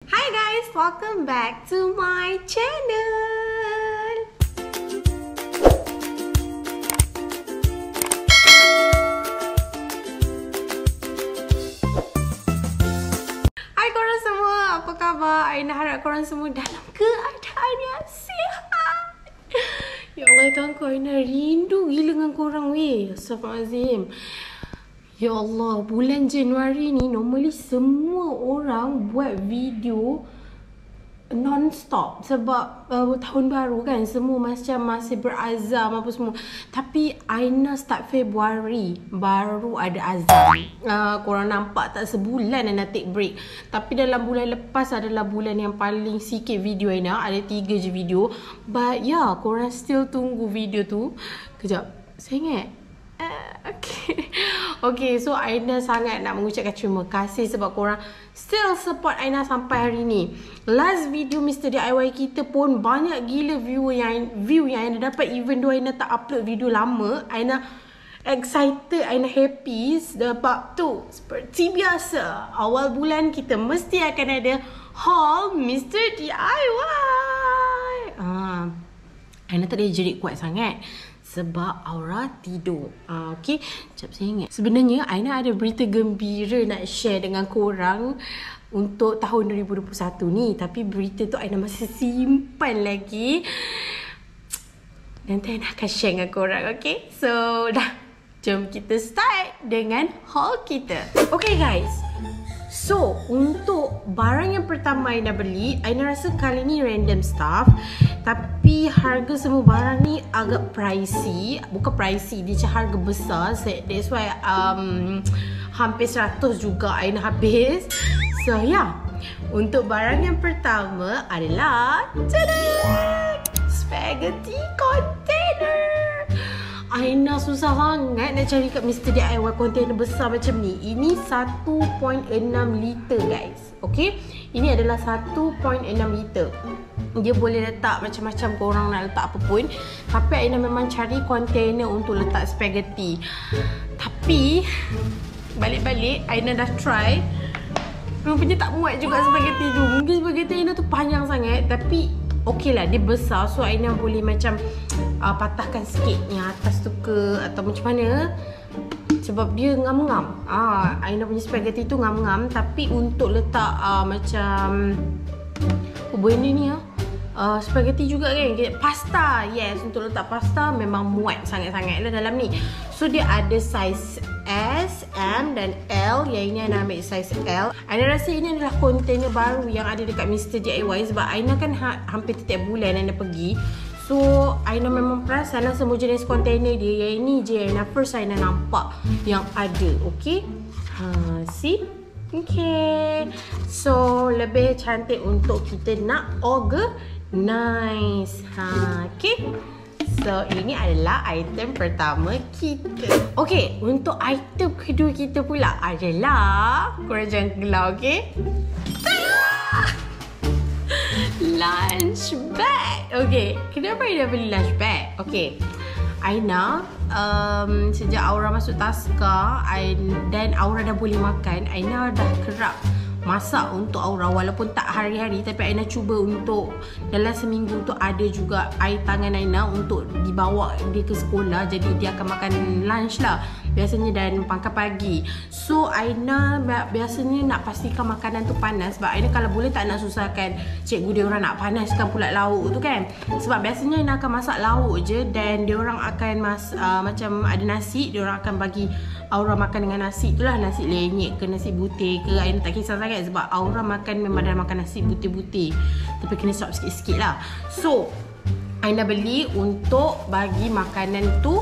Hi guys, welcome back to my channel. Hai korang semua, apa khabar? Aina harap korang semua dalam keadaan yang sihat. Ya Allah, tangku Aina rindu gila dengan korang weh. Astagfirullahaladzim. Ya Allah, bulan Januari ni normally semua orang buat video non-stop sebab tahun baru kan, semua macam masih berazam apa semua. Tapi Aina start Februari baru ada azam. Korang nampak tak, sebulan Aina take break. Tapi dalam bulan lepas adalah bulan yang paling sikit video Aina, ada 3 je video. But yeah, korang still tunggu video tu. Kejap, saya ingat Okay, so Aina sangat nak mengucapkan terima kasih sebab korang still support Aina sampai hari ni. Last video Mr. DIY kita pun banyak gila view yang Aina dapat, even though Aina tak upload video lama. Aina excited, Aina happy sebab tu seperti biasa awal bulan kita mesti akan ada haul Mr. DIY. Aina tak ada jerit kuat sangat sebab Aura tidur. Okay, sekejap saya ingat. Sebenarnya Aina ada berita gembira nak share dengan korang untuk tahun 2021 ni. Tapi berita tu Aina masih simpan lagi. Nanti Aina akan share dengan korang, okay? So, dah. Jom kita start dengan haul kita. Okay guys. So, untuk barang yang pertama Aina beli, Aina rasa kali ni random stuff. Tapi harga semua barang ni agak pricey. Bukan pricey, dia macam harga besar. That's why hampir 100 juga Aina habis. So yeah, untuk barang yang pertama adalah spaghetti container. Aina susah sangat nak cari kat Mr. DIY container besar macam ni. Ini 1.6 liter guys. Okay, ini adalah 1.6 liter. Dia boleh letak macam-macam, korang nak letak apa pun. Tapi Aina memang cari container untuk letak spaghetti. Tapi balik-balik Aina dah try, rupanya tak muat juga spaghetti tu. Mungkin spaghetti Aina tu panjang sangat, tapi okey lah, dia besar. So Aina boleh macam patahkan sikit yang atas tu ke, atau macam mana. Sebab dia ngam-ngam. Aina punya spaghetti tu ngam-ngam. Tapi untuk letak macam benda ni spaghetti juga kan, pasta. Yes, untuk letak pasta memang muat sangat-sangat lah dalam ni. So dia ada saiz S, M dan L. Yang ini Aina ambil saiz L. Aina rasa ini adalah kontainer baru yang ada dekat Mr. DIY. Sebab Aina kan hampir setiap bulan Aina pergi. So Aina memang perasan lah semua jenis kontainer dia. Yang ini je Aina first Aina nampak yang ada. Okay, see? Okay, so lebih cantik untuk kita nak organize. Okay, so ini adalah item pertama kita. Okay, untuk item kedua kita pula adalah, korang jangan gelar, okay? Lunch bag. Okay, kenapa Aina beli lunch bag? Okay, Aina sejak Aura masuk taska dan Aura dah boleh makan, Aina dah kerap masak untuk Aura. Walaupun tak hari-hari, tapi Aina cuba untuk dalam seminggu tu ada juga air tangan Aina untuk dibawa dia ke sekolah. Jadi dia akan makan lunch lah biasanya, dan pangkal pagi. So Aina biasanya nak pastikan makanan tu panas. Sebab Aina kalau boleh tak nak susahkan cikgu dia orang nak panaskan pula lauk tu kan. Sebab biasanya Aina akan masak lauk je, dan dia orang akan macam ada nasi, dia orang akan bagi Aura makan dengan nasi tu lah. Nasi lenyek ke nasi butir ke, Aina tak kisah sangat. Sebab Aura makan memang dah makan nasi butir-butir, tapi kena stop sikit-sikit lah. So Aina beli untuk bagi makanan tu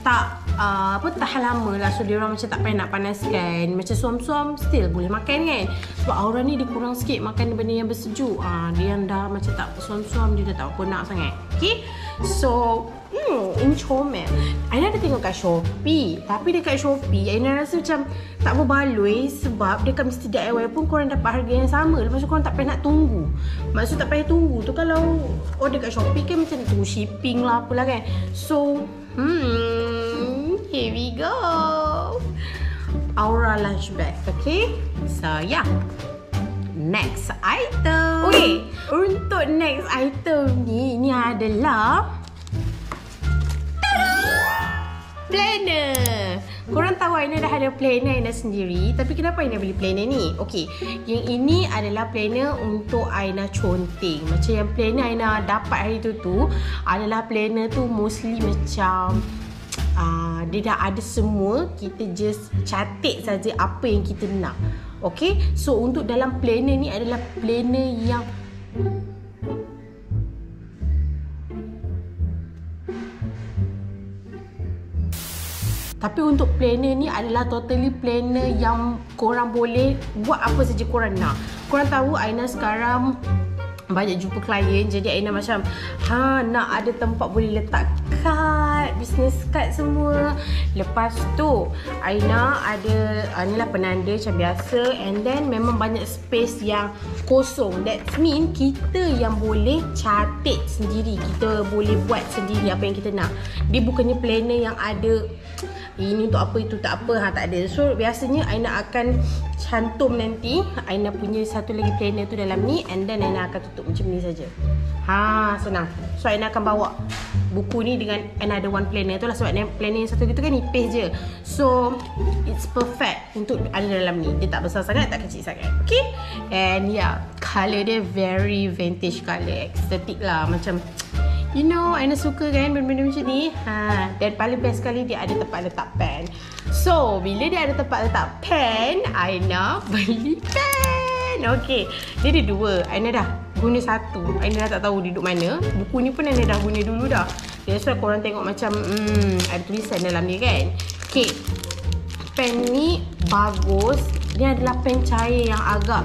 tak tahan lama lah. So dia orang macam tak payah nak panaskan. Macam suam-suam still boleh makan kan. Sebab Aura ni dia kurang sikit makan benda yang bersejuk. Dia yang dah macam tak suam-suam, dia dah tak apa nak sangat. Okay, so ini comel. Aina ada tengok kat Shopee. Tapi dekat Shopee Aina rasa macam tak berbaloi. Sebab dekat Mr. DIY pun korang dapat harga yang sama. Lepas tu korang tak payah nak tunggu. Maksud tak payah tunggu tu, kalau order kat Shopee kan macam tunggu shipping lah apalah kan. So here we go, Aura lunch bag. Okay, so yeah, next item. Okay, untuk next item ni, ini adalah planner. Korang tahu Aina dah ada planner Aina sendiri, tapi kenapa Aina beli planner ni? Okey, yang ini adalah planner untuk Aina conteng. Macam yang planner Aina dapat hari tu adalah planner tu mostly macam dia dah ada semua, kita just catat saja apa yang kita nak. Okey, so untuk dalam planner ni adalah planner yang tapi untuk planner ni adalah totally planner yang korang boleh buat apa saja korang nak. Korang tahu Aina sekarang banyak jumpa klien, jadi Aina macam nak ada tempat boleh letak kad, business card semua. Lepas tu Aina ada inilah penanda macam biasa, and then memang banyak space yang kosong. That mean kita yang boleh catat sendiri, kita boleh buat sendiri apa yang kita nak. Dia bukannya planner yang ada ini untuk apa, itu tak apa, tak ada. So biasanya Aina akan cantum nanti Aina punya satu lagi planner tu dalam ni, and then Aina akan tutup macam ni saja. Senang. So Aina akan bawa buku ni dengan another one planner tu lah, sebab planner yang satu gitu kan nipis je. So it's perfect untuk ada dalam ni. Dia tak besar sangat, tak kecil sangat. Okay, and yeah, colour dia very vintage colour, aesthetic lah. Macam you know, Aina suka kan benda-benda macam ni. Dan paling best sekali dia ada tempat letak pen. So, bila dia ada tempat letak pen, Aina beli pen. Okay, dia ada dua. Aina dah guna satu. Aina dah tak tahu duduk mana. Buku ni pun Aina dah guna dulu dah. That's why korang tengok macam ada tulisan dalam ni kan. Okay, pen ni bagus. Dia adalah pen cair yang agak,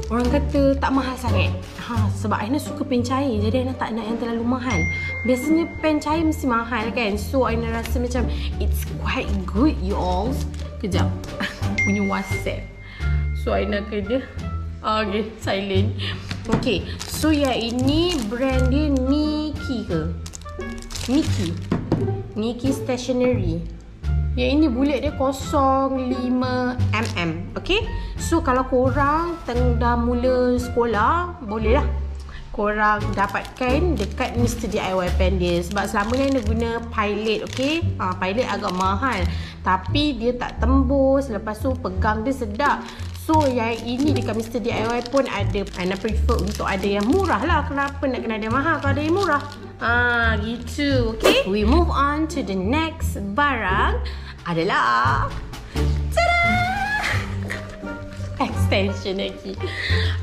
orang kata tak mahal sangat. Sebab Aina suka pen cair, jadi Aina tak nak yang terlalu mahal. Biasanya pen cair mesti mahal kan. So Aina rasa macam it's quite good you all. Kejap, punya WhatsApp. So Aina kena okay, silent. Okay, so yang ini brand dia Niki ke? Niki Stationery. Yang ini bulat dia 0.5mm. Okay, so kalau korang dah mula sekolah, boleh lah korang dapatkan dekat Mr. DIY pen dia. Sebab selama ni Aina guna Pilot. Okay, Pilot agak mahal, tapi dia tak tembus. Lepas tu pegang dia sedap. So yang ini dekat Mr. DIY pun ada. Aina prefer untuk ada yang murah lah. Kenapa nak kena ada mahal kalau ada yang murah? Gitu. Okay, we move on to the next barang adalah extension lagi.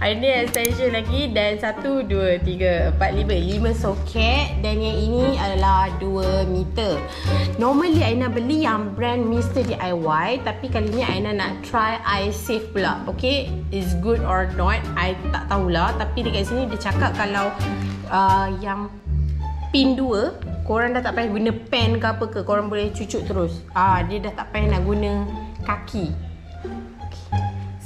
Ini extension lagi, dan 1, 2, 3, 4, 5 soket, dan yang ini adalah 2 meter. Normally Aina beli yang brand Mr. DIY, tapi kali ni Aina nak try iSafe pula. Okay, is good or not I tak tahulah, tapi dekat sini dia cakap kalau yang pin 2 korang dah tak payah guna pen ke apa ke, korang boleh cucuk terus. Dia dah tak payah nak guna kaki.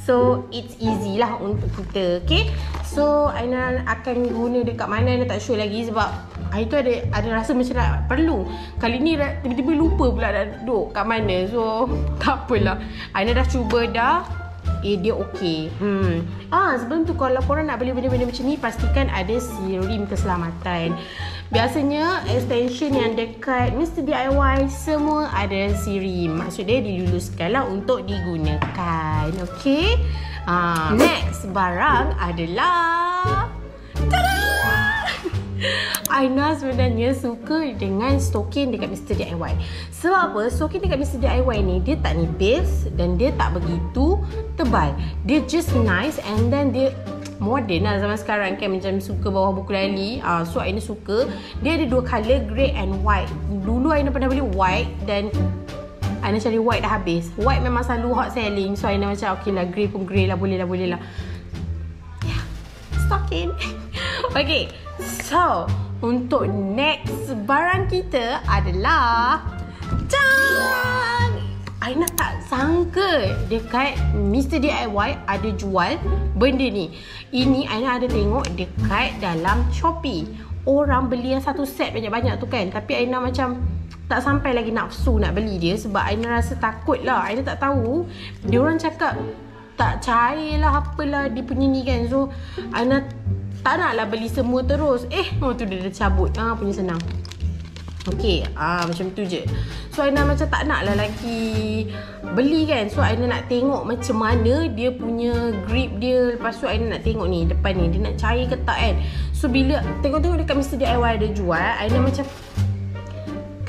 So it's easy lah untuk kita. Okay, so Aina akan guna dekat mana Aina tak sure lagi, sebab hari tu ada rasa macam nak perlu. Kali ni tiba-tiba lupa pula nak duduk kat mana. So tak apalah, Aina dah cuba dah. Dia okey. Sebelum tu kalau korang nak beli benda-benda macam ni, pastikan ada SIRIM keselamatan. Biasanya extension yang dekat Mr. DIY semua ada SIRIM. Maksudnya diluluskanlah untuk digunakan. Okay, next barang adalah Aina sebenarnya suka dengan stokin dekat Mr. DIY. Sebab apa? Stokin dekat Mr. DIY ni dia tak nipis dan dia tak begitu tebal. Dia just nice, and then dia modern lah zaman sekarang kan, macam suka bawah buku lali. So Aina suka. Dia ada 2 colour, grey and white. Dulu Aina pernah beli white, dan Aina cari white dah habis. White memang selalu hot selling. So Aina macam okay lah, grey pun grey lah, boleh lah. Yeah, stocking. Okay, so untuk next barang kita adalah Aina tak sangka dekat Mr. DIY ada jual benda ni. Ini Aina ada tengok dekat dalam Shopee. Orang beli yang satu set banyak-banyak tu kan. Tapi Aina macam tak sampai lagi nafsu nak beli dia, sebab Aina rasa takut lah. Aina tak tahu. Diorang cakap tak cair lah, apalah dia punya ni kan. So Aina tak nak lah beli semua terus. Tu dia dah cabut. Punya senang. Okay, macam tu je. So Aina macam tak nak lah lagi beli kan. So Aina nak tengok macam mana dia punya grip dia. Lepas tu Aina nak tengok ni depan ni, dia nak cair ke tak kan. So bila tengok-tengok dekat Mr. DIY ada jual, Aina macam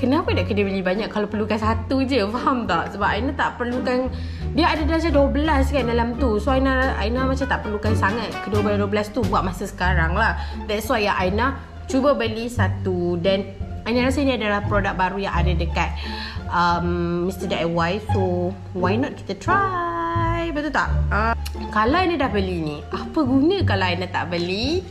kenapa nak kena beli banyak kalau perlukan satu je, faham tak? Sebab Aina tak perlukan, dia ada darjah 12 kan dalam tu. So Aina macam tak perlukan sangat kedua 12 tu buat masa sekarang lah. That's why Aina cuba beli satu. Dan Aina rasa ni adalah produk baru yang ada dekat Mr. DIY. So why not kita try, betul tak? Kalau Aina dah beli ni, apa guna kalau Aina tak beli?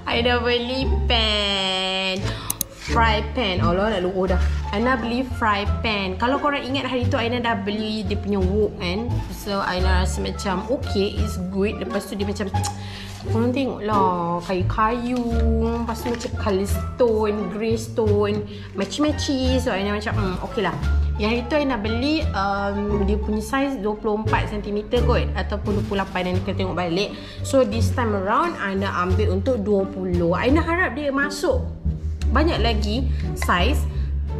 Aina beli pan, fry pan. Allah nak luruh dah. Aina beli fry pan. Kalau korang ingat hari tu Aina dah beli dia punya wok kan. So Aina rasa macam okay, it's good. Lepas tu dia macam korang tengok lah, kayu-kayu, lepas tu macam colour stone, grey stone, matchy-matchy. So Aina macam okay lah. Yang hari tu Aina beli dia punya size 24cm kot, ataupun 28 yang kita tengok balik. So this time around Aina ambil untuk 20. Aina harap dia masuk banyak lagi size,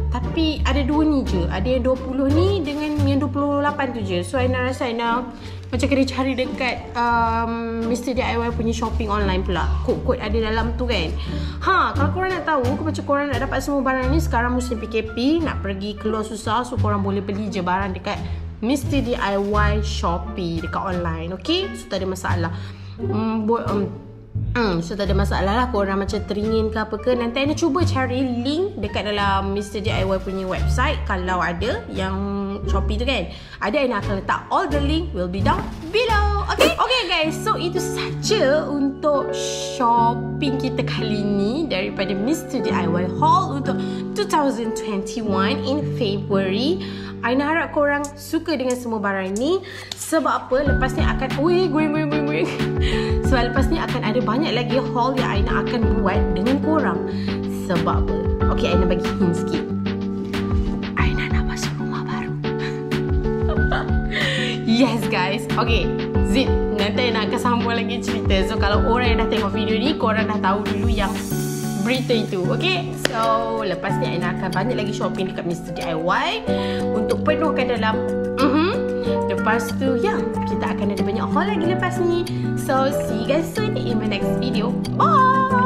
tapi ada dua ni je. Ada yang 20 ni dengan yang 28 tu je. So Aina rasa Aina macam kena cari dekat Mr. DIY punya shopping online pula. Kod-kod ada dalam tu kan. Kalau korang nak tahu macam korang nak dapat semua barang ni, sekarang musim PKP, nak pergi keluar susah. So korang boleh beli je barang dekat Mr. DIY Shopee dekat online. Okay, so tak ada masalah. So tak ada masalah lah korang macam teringin ke apa ke. Nanti Aina cuba cari link dekat dalam Mr. DIY punya website. Kalau ada yang Shopee tu kan, ada, Aina akan letak all the link will be down below. Okay guys, so itu saja untuk shopping kita kali ni daripada Mr. DIY haul untuk 2021 in February. Aina harap korang suka dengan semua barang ni. Sebab apa? Lepas ni akan going. Sebab lepas ni akan ada banyak lagi haul yang Aina akan buat dengan korang. Sebab apa? Okay, Aina bagi hint sikit. Aina nak masuk rumah baru. Yes guys. Okay, zip. Nanti Aina akan sambung lagi cerita. So kalau orang yang dah tengok video ni, korang dah tahu dulu yang berita itu. Okay, so lepas ni Aina akan banyak lagi shopping dekat Mr. DIY untuk penuhkan dalam lepas tu kita akan ada banyak haul lagi lepas ni. So see you guys soon in my next video. Bye.